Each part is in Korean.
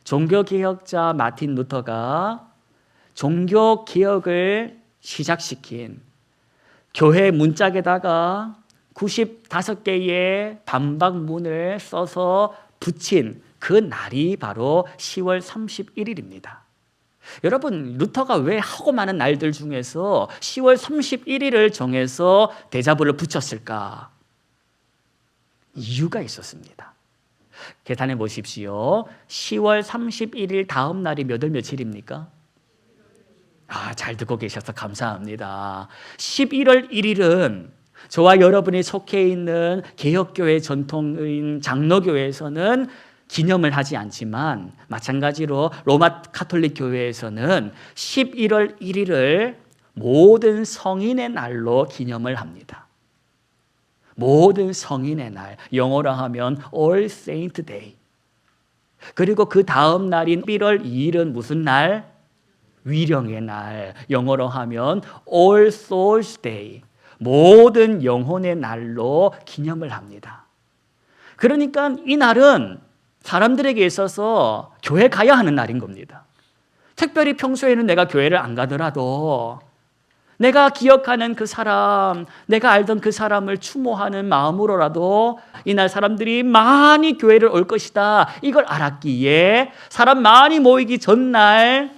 종교개혁자 마틴 루터가 종교개혁을 시작시킨 교회 문짝에다가 95개의 반박문을 써서 붙인 그 날이 바로 10월 31일입니다. 여러분, 루터가 왜 하고 많은 날들 중에서 10월 31일을 정해서 대자보를 붙였을까? 이유가 있었습니다. 계산해 보십시오. 10월 31일 다음 날이 몇 월 며칠입니까? 잘 듣고 계셔서 감사합니다. 11월 1일은 저와 여러분이 속해 있는 개혁교회 전통인 장로교회에서는 기념을 하지 않지만, 마찬가지로 로마 가톨릭 교회에서는 11월 1일을 모든 성인의 날로 기념을 합니다. 모든 성인의 날, 영어로 하면 All Saint Day. 그리고 그 다음 날인 11월 2일은 무슨 날? 위령의 날, 영어로 하면 All Souls Day. 모든 영혼의 날로 기념을 합니다. 그러니까 이 날은 사람들에게 있어서 교회 가야 하는 날인 겁니다. 특별히 평소에는 내가 교회를 안 가더라도 내가 기억하는 그 사람, 내가 알던 그 사람을 추모하는 마음으로라도 이날 사람들이 많이 교회를 올 것이다, 이걸 알았기에 사람 많이 모이기 전날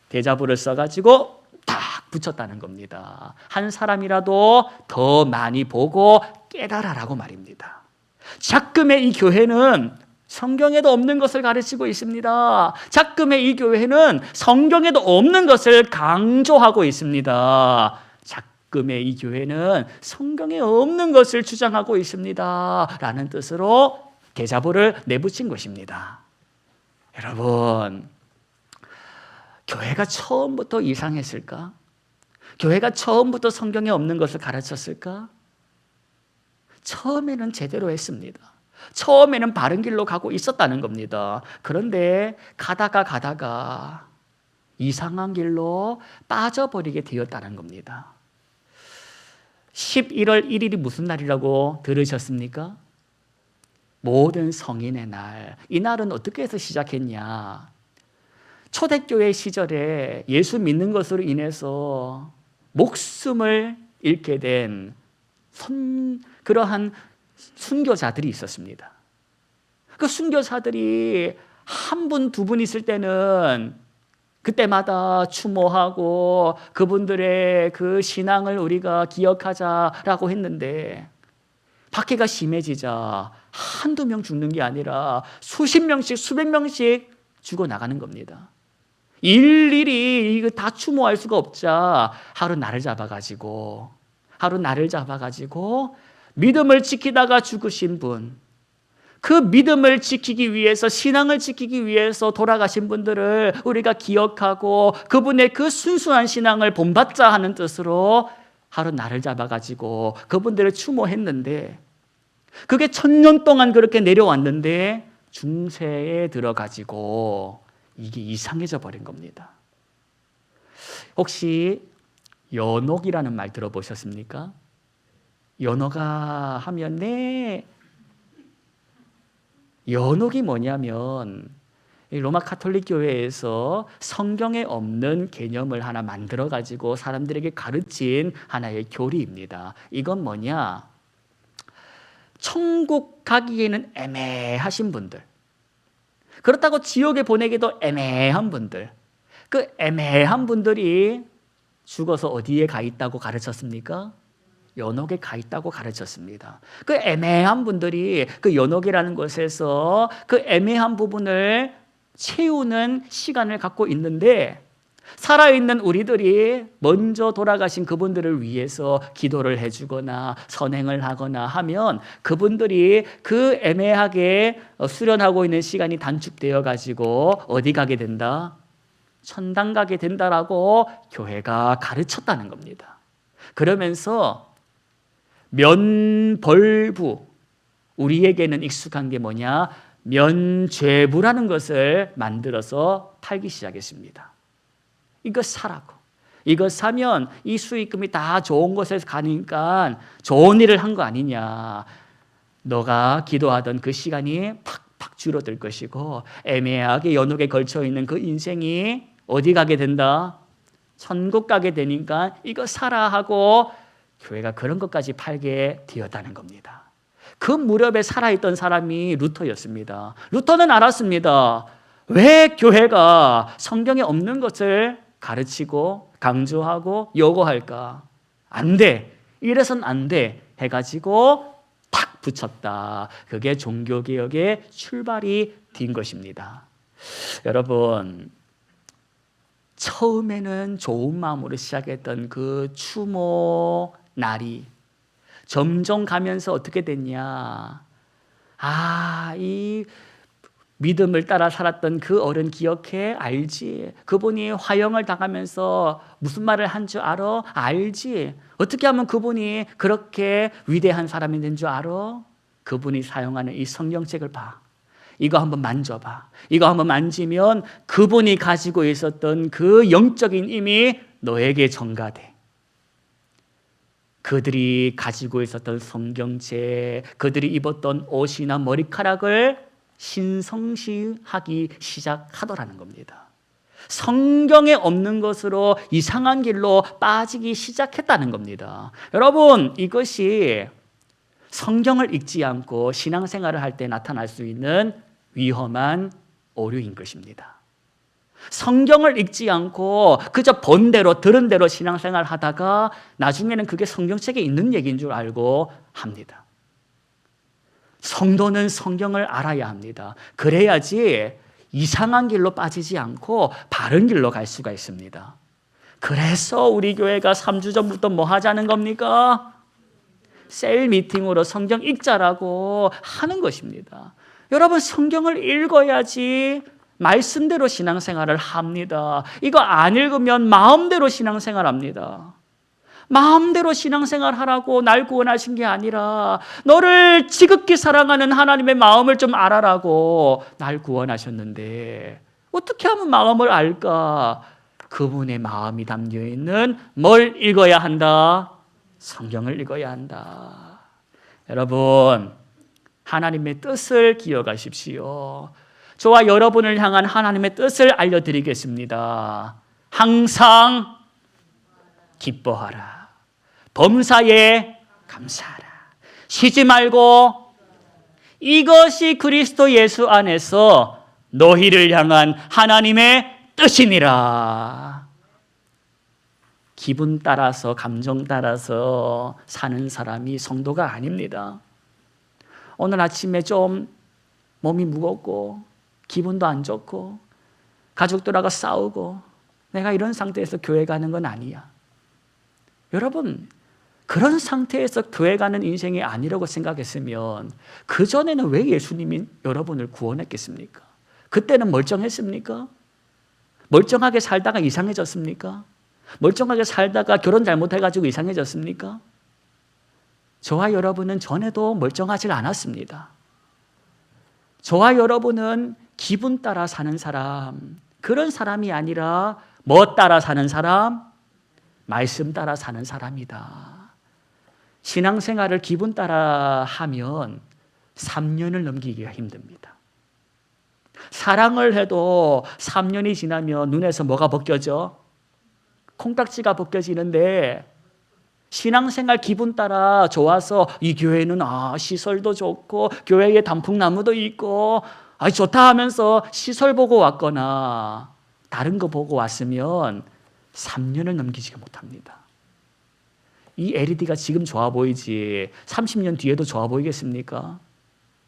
대자보를 써가지고 딱 붙였다는 겁니다. 한 사람이라도 더 많이 보고 깨달아라고 말입니다. 작금의 이 교회는 성경에도 없는 것을 가르치고 있습니다. 작금의 이 교회는 성경에도 없는 것을 강조하고 있습니다. 작금의 이 교회는 성경에 없는 것을 주장하고 있습니다 라는 뜻으로 대자보를 내붙인 것입니다. 여러분, 교회가 처음부터 이상했을까? 교회가 처음부터 성경에 없는 것을 가르쳤을까? 처음에는 제대로 했습니다. 처음에는 바른 길로 가고 있었다는 겁니다. 그런데 가다가 이상한 길로 빠져버리게 되었다는 겁니다. 11월 1일이 무슨 날이라고 들으셨습니까? 모든 성인의 날. 이 날은 어떻게 해서 시작했냐? 초대교회 시절에 예수 믿는 것으로 인해서 목숨을 잃게 된 그러한 순교자들이 있었습니다. 그 순교자들이 한 분, 두 분 있을 때는 그때마다 추모하고 그분들의 그 신앙을 우리가 기억하자라고 했는데, 박해가 심해지자 한두 명 죽는 게 아니라 수십 명씩, 수백 명씩 죽어나가는 겁니다. 일일이 이거 다 추모할 수가 없자 하루 날을 잡아가지고 믿음을 지키다가 죽으신 분, 그 믿음을 지키기 위해서, 신앙을 지키기 위해서 돌아가신 분들을 우리가 기억하고 그분의 그 순수한 신앙을 본받자 하는 뜻으로 하루 날을 잡아가지고 그분들을 추모했는데, 그게 1000년 동안 그렇게 내려왔는데 중세에 들어가지고 이게 이상해져 버린 겁니다. 혹시 연옥이라는 말 들어보셨습니까? 연옥아 하면 네. 연옥이 뭐냐면 로마 가톨릭 교회에서 성경에 없는 개념을 하나 만들어 가지고 사람들에게 가르친 하나의 교리입니다. 이건 뭐냐? 천국 가기에는 애매하신 분들, 그렇다고 지옥에 보내기도 애매한 분들, 그 애매한 분들이 죽어서 어디에 가 있다고 가르쳤습니까? 연옥에 가 있다고 가르쳤습니다. 그 애매한 분들이 그 연옥이라는 곳에서 그 애매한 부분을 채우는 시간을 갖고 있는데, 살아있는 우리들이 먼저 돌아가신 그분들을 위해서 기도를 해주거나 선행을 하거나 하면 그분들이 그 애매하게 수련하고 있는 시간이 단축되어 가지고 어디 가게 된다? 천당 가게 된다라고 교회가 가르쳤다는 겁니다. 그러면서 면벌부, 우리에게는 익숙한 게 뭐냐? 면죄부라는 것을 만들어서 팔기 시작했습니다. 이거 사라고. 이거 사면 이 수익금이 다 좋은 곳에서 가니까 좋은 일을 한 거 아니냐. 너가 기도하던 그 시간이 팍팍 줄어들 것이고 애매하게 연옥에 걸쳐 있는 그 인생이 어디 가게 된다? 천국 가게 되니까 이거 사라 하고 교회가 그런 것까지 팔게 되었다는 겁니다. 그 무렵에 살아있던 사람이 루터였습니다. 루터는 알았습니다. 왜 교회가 성경에 없는 것을 가르치고 강조하고 요구할까? 안 돼. 이래선 안 돼. 해가지고 탁 붙였다. 그게 종교개혁의 출발이 된 것입니다. 여러분, 처음에는 좋은 마음으로 시작했던 그 추모 날이 점점 가면서 어떻게 됐냐? 이 믿음을 따라 살았던 그 어른 기억해? 알지? 그분이 화형을 당하면서 무슨 말을 한 줄 알아? 알지? 어떻게 하면 그분이 그렇게 위대한 사람이 된 줄 알아? 그분이 사용하는 이 성경책을 봐. 이거 한번 만져봐. 이거 한번 만지면 그분이 가지고 있었던 그 영적인 힘이 너에게 전가돼. 그들이 가지고 있었던 성경책, 그들이 입었던 옷이나 머리카락을 신성시하기 시작하더라는 겁니다. 성경에 없는 것으로 이상한 길로 빠지기 시작했다는 겁니다. 여러분, 이것이 성경을 읽지 않고 신앙생활을 할 때 나타날 수 있는 위험한 오류인 것입니다. 성경을 읽지 않고 그저 본 대로 들은 대로 신앙생활을 하다가 나중에는 그게 성경책에 있는 얘기인 줄 알고 합니다. 성도는 성경을 알아야 합니다. 그래야지 이상한 길로 빠지지 않고 바른 길로 갈 수가 있습니다. 그래서 우리 교회가 3주 전부터 뭐 하자는 겁니까? 셀 미팅으로 성경 읽자라고 하는 것입니다. 여러분, 성경을 읽어야지 말씀대로 신앙생활을 합니다. 이거 안 읽으면 마음대로 신앙생활합니다. 마음대로 신앙생활하라고 날 구원하신 게 아니라 너를 지극히 사랑하는 하나님의 마음을 좀 알아라고 날 구원하셨는데 어떻게 하면 마음을 알까? 그분의 마음이 담겨있는 뭘 읽어야 한다? 성경을 읽어야 한다. 여러분, 하나님의 뜻을 기억하십시오. 저와 여러분을 향한 하나님의 뜻을 알려드리겠습니다. 항상 기뻐하라. 범사에 감사하라. 쉬지 말고 이것이 그리스도 예수 안에서 너희를 향한 하나님의 뜻이니라. 기분 따라서 감정 따라서 사는 사람이 성도가 아닙니다. 오늘 아침에 좀 몸이 무겁고 기분도 안 좋고 가족들하고 싸우고 내가 이런 상태에서 교회 가는 건 아니야. 여러분, 그런 상태에서 교회 가는 인생이 아니라고 생각했으면 그전에는 왜 예수님이 여러분을 구원했겠습니까? 그때는 멀쩡했습니까? 멀쩡하게 살다가 이상해졌습니까? 멀쩡하게 살다가 결혼 잘못해가지고 이상해졌습니까? 저와 여러분은 전에도 멀쩡하지 않았습니다. 저와 여러분은 기분 따라 사는 사람, 그런 사람이 아니라 뭐 따라 사는 사람? 말씀 따라 사는 사람이다. 신앙생활을 기분 따라 하면 3년을 넘기기가 힘듭니다. 사랑을 해도 3년이 지나면 눈에서 뭐가 벗겨져? 콩깍지가 벗겨지는데 신앙생활 기분 따라 좋아서 이 교회는 시설도 좋고 교회에 단풍나무도 있고 좋다 하면서 시설 보고 왔거나 다른 거 보고 왔으면 3년을 넘기지가 못합니다. 이 LED가 지금 좋아 보이지 30년 뒤에도 좋아 보이겠습니까?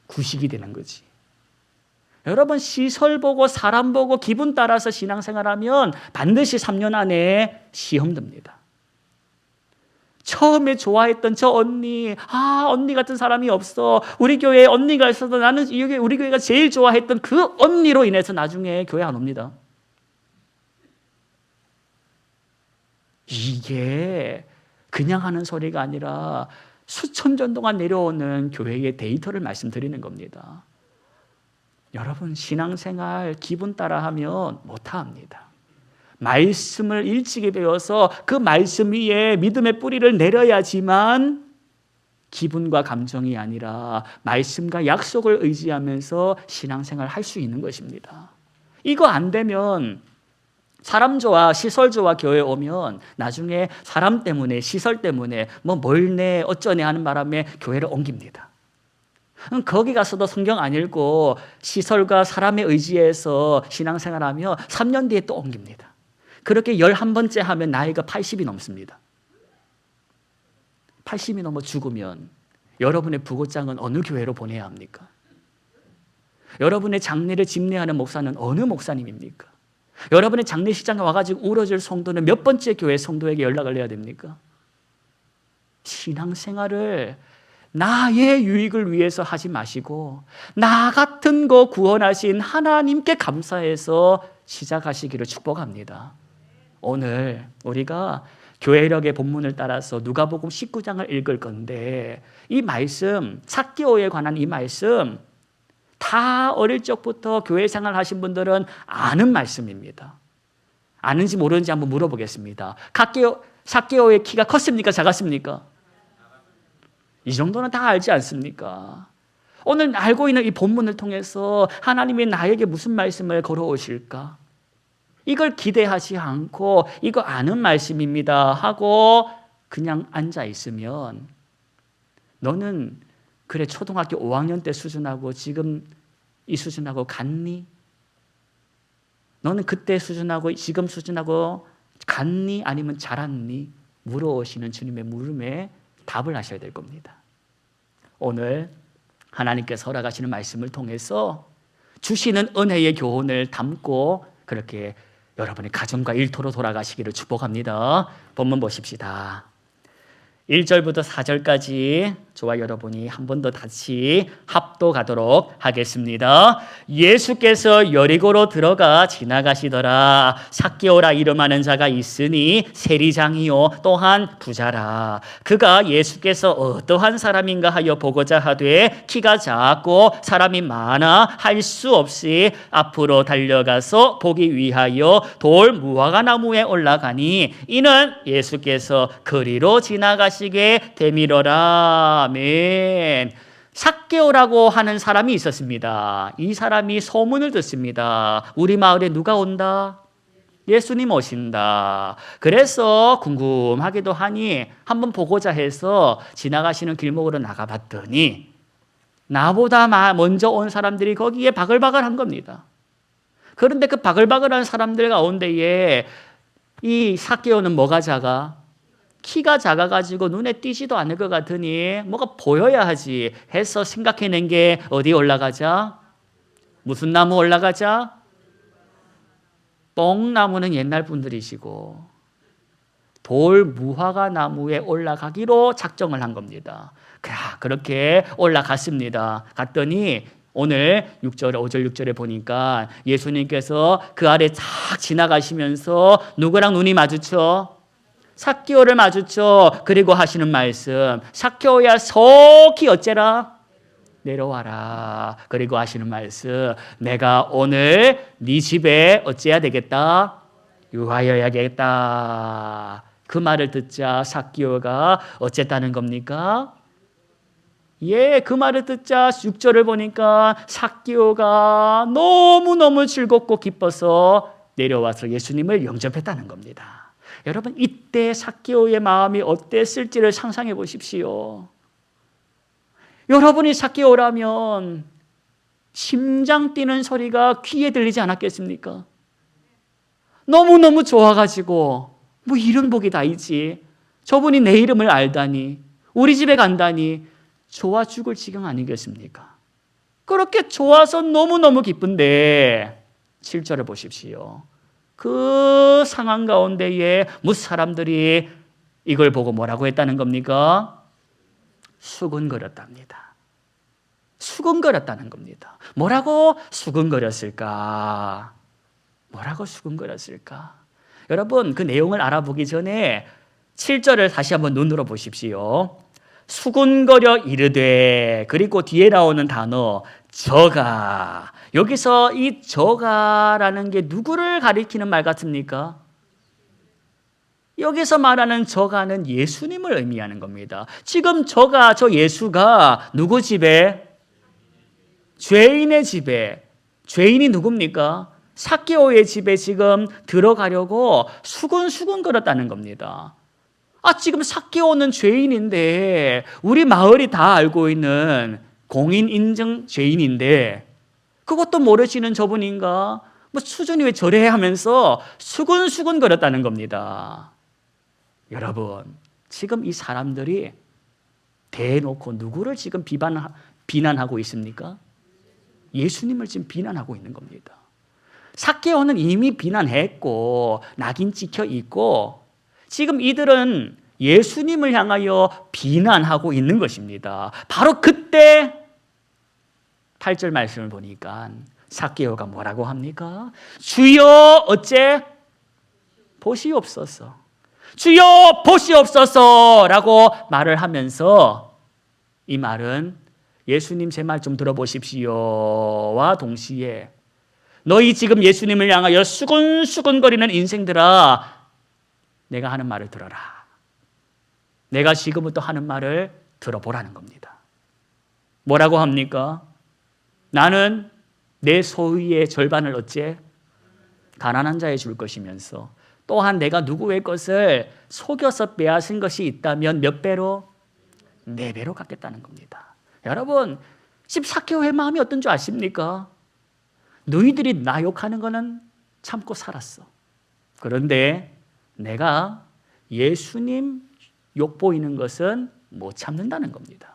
구식이 되는 거지. 여러분, 시설 보고 사람 보고 기분 따라서 신앙생활하면 반드시 3년 안에 시험 듭니다. 처음에 좋아했던 저 언니, 언니 같은 사람이 없어. 우리 교회에 언니가 있어도 나는 우리 교회가 제일 좋아했던 그 언니로 인해서 나중에 교회 안 옵니다. 이게 그냥 하는 소리가 아니라 수천 년 동안 내려오는 교회의 데이터를 말씀드리는 겁니다. 여러분, 신앙생활 기분 따라 하면 못합니다. 말씀을 일찍이 배워서 그 말씀 위에 믿음의 뿌리를 내려야지만 기분과 감정이 아니라 말씀과 약속을 의지하면서 신앙생활을 할 수 있는 것입니다. 이거 안 되면 사람 좋아, 시설 좋아 교회 오면 나중에 사람 때문에, 시설 때문에 뭘내 어쩌네 하는 바람에 교회를 옮깁니다. 거기 가서도 성경 안 읽고 시설과 사람에 의지해서 신앙생활하며 3년 뒤에 또 옮깁니다. 그렇게 11번째 하면 나이가 80이 넘습니다. 80이 넘어 죽으면 여러분의 부고장은 어느 교회로 보내야 합니까? 여러분의 장례를 집례하는 목사는 어느 목사님입니까? 여러분의 장례식장에 와가지고 울어줄 성도는 몇 번째 교회 성도에게 연락을 해야 됩니까? 신앙생활을 나의 유익을 위해서 하지 마시고 나 같은 거 구원하신 하나님께 감사해서 시작하시기를 축복합니다. 오늘 우리가 교회력의 본문을 따라서 누가복음 19장을 읽을 건데 이 말씀, 삭개오에 관한 이 말씀 다 어릴 적부터 교회 생활 하신 분들은 아는 말씀입니다. 아는지 모르는지 한번 물어보겠습니다. 삭개오의 키가 컸습니까? 작았습니까? 이 정도는 다 알지 않습니까? 오늘 알고 있는 이 본문을 통해서 하나님이 나에게 무슨 말씀을 걸어오실까? 이걸 기대하지 않고 이거 아는 말씀입니다 하고 그냥 앉아 있으면 너는 그래 초등학교 5학년 때 수준하고 지금 이 수준하고 같니? 너는 그때 수준하고 지금 수준하고 같니? 아니면 잘았니? 물어오시는 주님의 물음에 답을 하셔야 될 겁니다. 오늘 하나님께서 허락하시는 말씀을 통해서 주시는 은혜의 교훈을 담고 그렇게 여러분의 가정과 일터로 돌아가시기를 축복합니다. 본문 보십시다. 1절부터 4절까지 저와 여러분이 한 번 더 같이 합독하도록 하겠습니다. 예수께서 여리고로 들어가 지나가시더라. 삭개오라 이름하는 자가 있으니 세리장이요 또한 부자라. 그가 예수께서 어떠한 사람인가 하여 보고자 하되 키가 작고 사람이 많아 할 수 없이 앞으로 달려가서 보기 위하여 돌 무화과 나무에 올라가니 이는 예수께서 그리로 지나가시게 되밀어라. 아멘. 삭개오라고 하는 사람이 있었습니다. 이 사람이 소문을 듣습니다. 우리 마을에 누가 온다? 예수님 오신다. 그래서 궁금하기도 하니 한번 보고자 해서 지나가시는 길목으로 나가봤더니 나보다 먼저 온 사람들이 거기에 바글바글한 겁니다. 그런데 그 바글바글한 사람들 가운데에 이 삭개오는 뭐가 작아? 키가 작아가지고 눈에 띄지도 않을 것 같으니 뭐가 보여야 하지 해서 생각해낸 게 어디 올라가자? 무슨 나무 올라가자? 뽕나무는 옛날 분들이시고 돌 무화과 나무에 올라가기로 작정을 한 겁니다. 그렇게 올라갔습니다. 갔더니 오늘 6절, 5절, 6절에 보니까 예수님께서 그 아래 쫙 지나가시면서 누구랑 눈이 마주쳐? 삭개오를 마주쳐. 그리고 하시는 말씀, 삭개오야 속히 어째라? 내려와라. 그리고 하시는 말씀, 내가 오늘 네 집에 어째야 되겠다? 유하여야겠다. 그 말을 듣자 삭개오가 어쨌다는 겁니까? 예, 그 말을 듣자 6절을 보니까 삭개오가 너무너무 즐겁고 기뻐서 내려와서 예수님을 영접했다는 겁니다. 여러분, 이때 삭개오의 마음이 어땠을지를 상상해 보십시오. 여러분이 삭개오라면 심장 뛰는 소리가 귀에 들리지 않았겠습니까? 너무너무 좋아가지고 뭐 이런 복이 다이지. 저분이 내 이름을 알다니, 우리 집에 간다니 좋아 죽을 지경 아니겠습니까? 그렇게 좋아서 너무너무 기쁜데 7절을 보십시오. 그 상황 가운데에 무슨 사람들이 이걸 보고 뭐라고 했다는 겁니까? 수근거렸답니다. 수근거렸다는 겁니다. 뭐라고 수근거렸을까? 뭐라고 수근거렸을까? 여러분, 그 내용을 알아보기 전에 7절을 다시 한번 눈으로 보십시오. 수군거려 이르되, 그리고 뒤에 나오는 단어 저가. 여기서 이 저가라는 게 누구를 가리키는 말 같습니까? 여기서 말하는 저가는 예수님을 의미하는 겁니다. 지금 저 예수가 누구 집에? 죄인의 집에. 죄인이 누굽니까? 삭개오의 집에 지금 들어가려고 수근수근 걸었다는 겁니다. 지금 삭개오는 죄인인데, 우리 마을이 다 알고 있는 공인 인증 죄인인데, 그것도 모르시는 저분인가? 수준이 왜 저래 하면서 수근수근 거렸다는 겁니다. 여러분, 지금 이 사람들이 대놓고 누구를 지금 비난하고 있습니까? 예수님을 지금 비난하고 있는 겁니다. 삭개오는 이미 비난했고 낙인 찍혀 있고 지금 이들은 예수님을 향하여 비난하고 있는 것입니다. 바로 그때 8절 말씀을 보니까 삭개오가 뭐라고 합니까? 주여 어째 보시옵소서. 주여 보시옵소서 라고 말을 하면서 이 말은 예수님 제 말 좀 들어보십시오와 동시에 너희 지금 예수님을 향하여 수근수근거리는 인생들아 내가 하는 말을 들어라. 내가 지금부터 하는 말을 들어보라는 겁니다. 뭐라고 합니까? 나는 내 소유의 절반을 어째 가난한 자에 줄 것이면서 또한 내가 누구의 것을 속여서 빼앗은 것이 있다면 몇 배로? 4배로 갚겠다는 겁니다. 여러분, 지금 삭개오의 마음이 어떤 줄 아십니까? 너희들이 나 욕하는 거는 참고 살았어. 그런데 내가 예수님 욕 보이는 것은 못 참는다는 겁니다.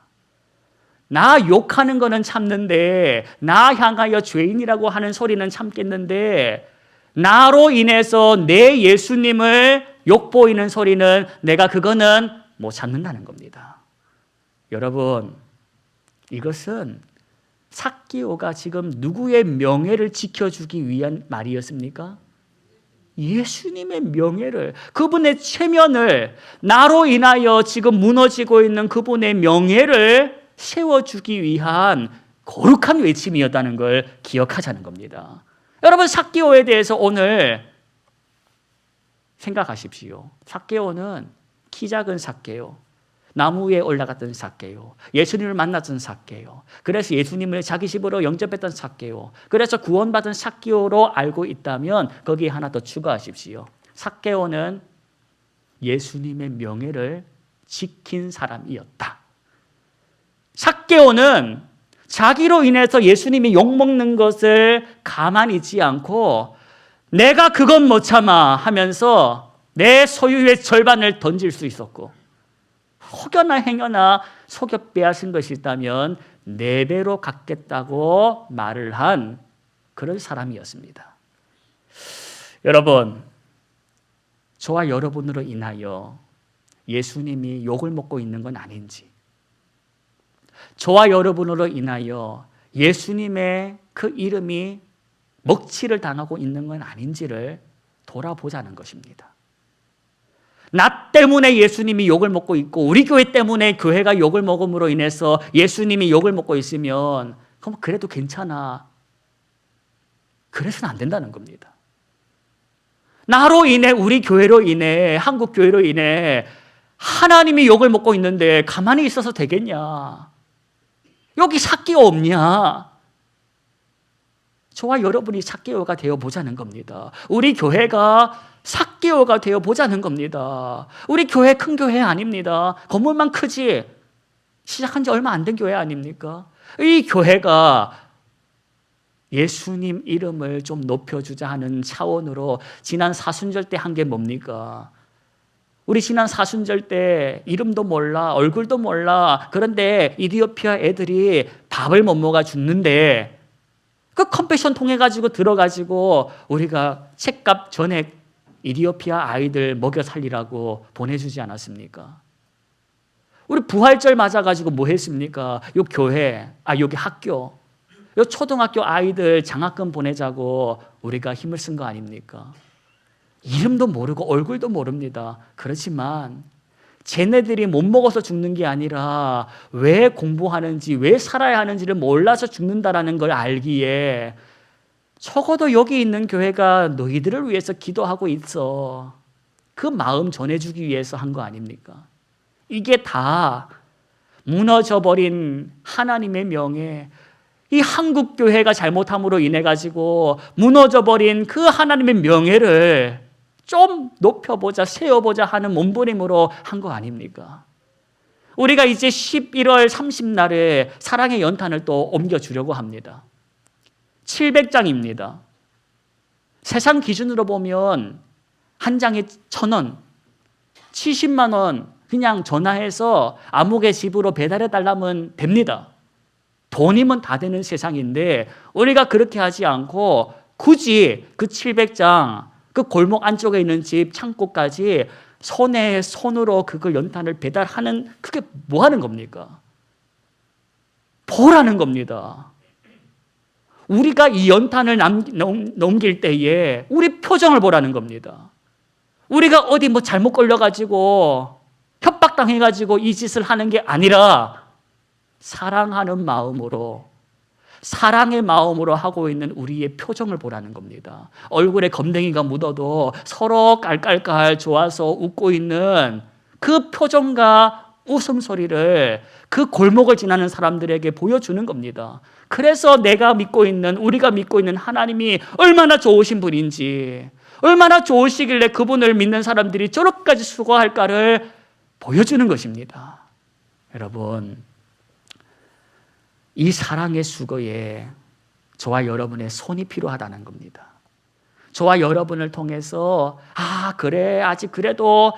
나 욕하는 거는 참는데 나 향하여 죄인이라고 하는 소리는 참겠는데 나로 인해서 내 예수님을 욕 보이는 소리는 내가 그거는 못 참는다는 겁니다. 여러분, 이것은 삭개오가 지금 누구의 명예를 지켜주기 위한 말이었습니까? 예수님의 명예를, 그분의 체면을, 나로 인하여 지금 무너지고 있는 그분의 명예를 세워주기 위한 거룩한 외침이었다는 걸 기억하자는 겁니다. 여러분, 삭개오에 대해서 오늘 생각하십시오. 삭개오는 키 작은 삭개오, 나무 위에 올라갔던 삭개오, 예수님을 만났던 삭개오, 그래서 예수님을 자기 집으로 영접했던 삭개오, 그래서 구원받은 삭개오로 알고 있다면 거기에 하나 더 추가하십시오. 삭개오는 예수님의 명예를 지킨 사람이었다. 삭개오는 자기로 인해서 예수님이 욕먹는 것을 가만히 있지 않고 내가 그건 못 참아 하면서 내 소유의 절반을 던질 수 있었고 혹여나 행여나 속여 빼앗은 것이 있다면 4배로 갚겠다고 말을 한 그런 사람이었습니다. 여러분, 저와 여러분으로 인하여 예수님이 욕을 먹고 있는 건 아닌지, 저와 여러분으로 인하여 예수님의 그 이름이 먹칠을 당하고 있는 건 아닌지를 돌아보자는 것입니다. 나 때문에 예수님이 욕을 먹고 있고 우리 교회 때문에 교회가 욕을 먹음으로 인해서 예수님이 욕을 먹고 있으면 그럼 그래도 괜찮아. 그래서는 안 된다는 겁니다. 나로 인해, 우리 교회로 인해, 한국 교회로 인해 하나님이 욕을 먹고 있는데 가만히 있어서 되겠냐? 여기 삭개오 없냐? 저와 여러분이 삭개오가 되어 보자는 겁니다. 우리 교회가 삭개오가 되어 보자는 겁니다. 우리 교회 큰 교회 아닙니다. 건물만 크지 시작한 지 얼마 안 된 교회 아닙니까? 이 교회가 예수님 이름을 좀 높여주자 하는 차원으로 지난 사순절 때 한 게 뭡니까? 우리 지난 사순절 때 이름도 몰라, 얼굴도 몰라. 그런데 이디오피아 애들이 밥을 못 먹어 죽는데 그 컴패션 통해 가지고 들어가지고 우리가 책값 전액 이디오피아 아이들 먹여 살리라고 보내주지 않았습니까? 우리 부활절 맞아가지고 뭐 했습니까? 요 교회, 여기 학교, 요 초등학교 아이들 장학금 보내자고 우리가 힘을 쓴 거 아닙니까? 이름도 모르고 얼굴도 모릅니다. 그렇지만 쟤네들이 못 먹어서 죽는 게 아니라 왜 공부하는지, 왜 살아야 하는지를 몰라서 죽는다라는 걸 알기에 적어도 여기 있는 교회가 너희들을 위해서 기도하고 있어. 그 마음 전해주기 위해서 한 거 아닙니까? 이게 다 무너져버린 하나님의 명예, 이 한국교회가 잘못함으로 인해 가지고 무너져버린 그 하나님의 명예를 좀 높여보자, 세워보자 하는 몸부림으로 한 거 아닙니까? 우리가 이제 11월 30날에 사랑의 연탄을 또 옮겨주려고 합니다. 700장입니다. 세상 기준으로 보면 한 장에 1,000원, 70만 원 그냥 전화해서 아무개 집으로 배달해 달라면 됩니다. 돈이면 다 되는 세상인데 우리가 그렇게 하지 않고 굳이 그 700장 그 골목 안쪽에 있는 집 창고까지 손으로 그걸 연탄을 배달하는, 그게 뭐 하는 겁니까? 보라는 겁니다. 우리가 이 연탄을 넘길 때에 우리 표정을 보라는 겁니다. 우리가 어디 뭐 잘못 걸려가지고 협박당해가지고 이 짓을 하는 게 아니라 사랑하는 마음으로, 사랑의 마음으로 하고 있는 우리의 표정을 보라는 겁니다. 얼굴에 검댕이가 묻어도 서로 깔깔깔 좋아서 웃고 있는 그 표정과 웃음소리를 그 골목을 지나는 사람들에게 보여주는 겁니다. 그래서 내가 믿고 있는, 우리가 믿고 있는 하나님이 얼마나 좋으신 분인지, 얼마나 좋으시길래 그분을 믿는 사람들이 저렇게까지 수고할까를 보여주는 것입니다. 여러분, 이 사랑의 수고에 저와 여러분의 손이 필요하다는 겁니다. 저와 여러분을 통해서 그래, 아직 그래도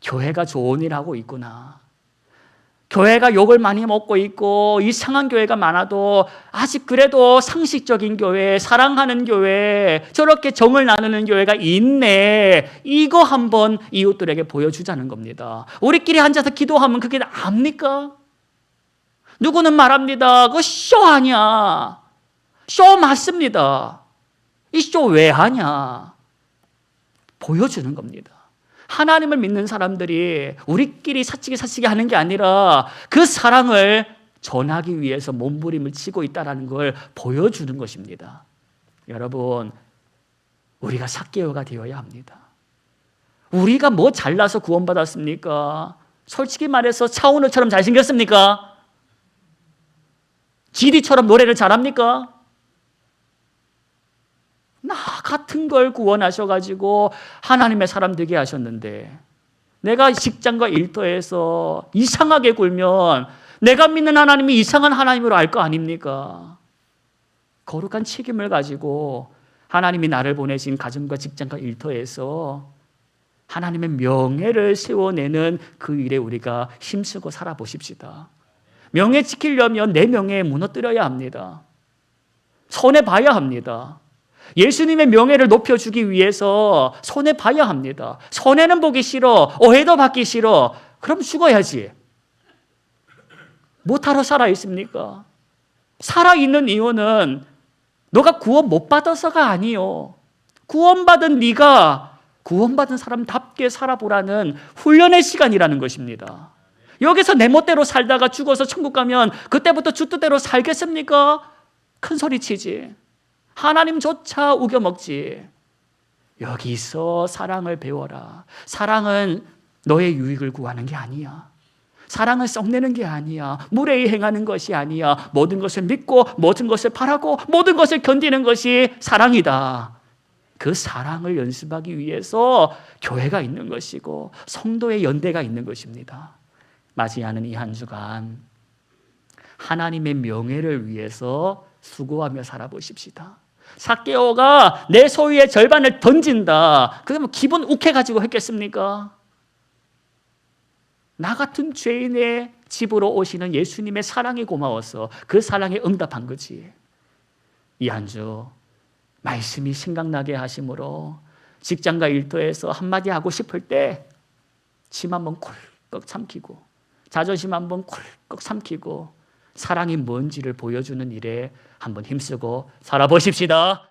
교회가 좋은 일 하고 있구나. 교회가 욕을 많이 먹고 있고 이상한 교회가 많아도 아직 그래도 상식적인 교회, 사랑하는 교회, 저렇게 정을 나누는 교회가 있네. 이거 한번 이웃들에게 보여주자는 겁니다. 우리끼리 앉아서 기도하면 그게 압니까? 누구는 말합니다. 그거 쇼 아니야. 쇼 맞습니다. 이 쇼 왜 하냐? 보여주는 겁니다. 하나님을 믿는 사람들이 우리끼리 사치기 하는 게 아니라 그 사랑을 전하기 위해서 몸부림을 치고 있다는 걸 보여주는 것입니다. 여러분, 우리가 삭개오가 되어야 합니다. 우리가 뭐 잘나서 구원받았습니까? 솔직히 말해서 차은우처럼 잘생겼습니까? GD처럼 노래를 잘합니까? 나 같은 걸 구원하셔가지고 하나님의 사람 되게 하셨는데, 내가 직장과 일터에서 이상하게 굴면 내가 믿는 하나님이 이상한 하나님으로 알 거 아닙니까? 거룩한 책임을 가지고 하나님이 나를 보내신 가정과 직장과 일터에서 하나님의 명예를 세워내는 그 일에 우리가 힘쓰고 살아보십시다. 명예 지키려면 내 명예에 무너뜨려야 합니다. 손해봐야 합니다. 예수님의 명예를 높여주기 위해서 손해봐야 합니다. 손해는 보기 싫어, 오해도 받기 싫어. 그럼 죽어야지. 못하러 살아있습니까? 살아있는 이유는 너가 구원 못 받아서가 아니요. 구원받은 네가 구원받은 사람답게 살아보라는 훈련의 시간이라는 것입니다. 여기서 내 멋대로 살다가 죽어서 천국 가면 그때부터 주 뜻대로 살겠습니까? 큰 소리 치지. 하나님조차 우겨먹지. 여기서 사랑을 배워라. 사랑은 너의 유익을 구하는 게 아니야. 사랑은 썩내는 게 아니야. 무례히 행하는 것이 아니야. 모든 것을 믿고 모든 것을 바라고 모든 것을 견디는 것이 사랑이다. 그 사랑을 연습하기 위해서 교회가 있는 것이고 성도의 연대가 있는 것입니다. 맞이하는 이 한 주간 하나님의 명예를 위해서 수고하며 살아보십시다. 삭개오가 내 소유의 절반을 던진다. 그러면 기분 욱해가지고 했겠습니까? 나 같은 죄인의 집으로 오시는 예수님의 사랑이 고마워서 그 사랑에 응답한 거지. 이 한 주 말씀이 생각나게 하심으로 직장과 일터에서 한마디 하고 싶을 때 침 한번 꿀꺽 삼키고 자존심 한번 꿀꺽 삼키고 사랑이 뭔지를 보여주는 일에 한번 힘쓰고 살아보십시다.